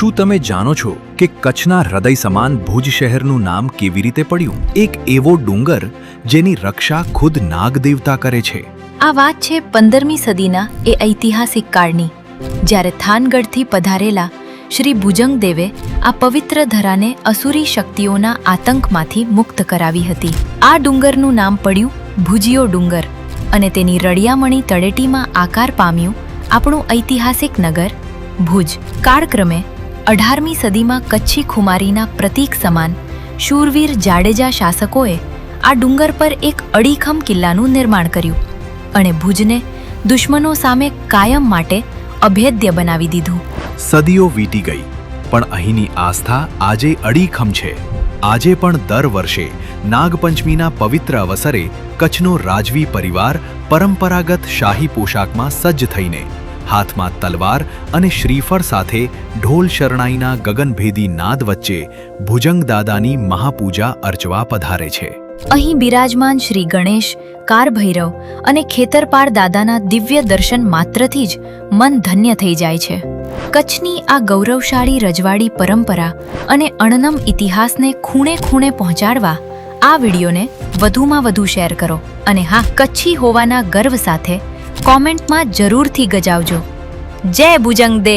શું તમે જાણો છો કે કચ્છના હૃદય સમાન ભુજ શહેરનું નામ કેવી રીતે પડ્યું? એક એવો ડુંગર જેની રક્ષા ખુદ નાગદેવતા કરે છે. આ વાત છે 15મી સદીના એ ઐતિહાસિક કાળની, જ્યારે થાનગઢથી પધારેલા શ્રી ભુજંગદેવે આ પવિત્ર ધરાને અસુરી શક્તિઓના આતંકમાંથી મુક્ત કરાવી હતી. આ ડુંગરનું નામ પડ્યું ભુજિયો ડુંગર અને તેની રળિયામણી તળેટીમાં આકાર પામ્યું આપણું ઐતિહાસિક નગર ભુજ. કાળક્રમે 18મી સદીમાં કચ્છી ખુમારીના પ્રતીક સમાન શૂરવીર જાડેજા શાસકોએ આ ડુંગર પર એક અડીખમ કિલ્લાનું નિર્માણ કર્યું અને ભુજને દુશ્મનો સામે કાયમ માટે અભેદ્ય બનાવી દીધું. સદીઓ વીતી ગઈ, પણ અહીંની આસ્થા આજે અડીખમ છે. આજે પણ દર વર્ષે નાગપંચમીના પવિત્ર અવસરે કચ્છનો રાજવી પરિવાર પરંપરાગત શાહી પોશાકમાં સજ્જ થઈને હાથમાં તલવાર અને શ્રીફળ સાથે ઢોલ શરણાઈના ગગનભેદી નાદ વચ્ચે ભુજંગ દાદાની મહાપૂજા અર્ચવા પધારે છે. અહીં બિરાજમાન શ્રી ગણેશ, કારભૈરવ અને ખેતરપાળ દાદાના દિવ્ય દર્શન માત્રથી જ મન ધન્ય થઈ જાય છે. કચ્છની આ ગૌરવશાળી રજવાડી પરંપરા અને અણનમ ઇતિહાસને ખૂણે ખૂણે પહોંચાડવા આ વિડીયોને વધુમાં વધુ શેર કરો અને હા, કચ્છી હોવાના ગર્વ સાથે કોમેન્ટમાં જરૂરથી ગજાવજો. જય ભુજંગદેવ.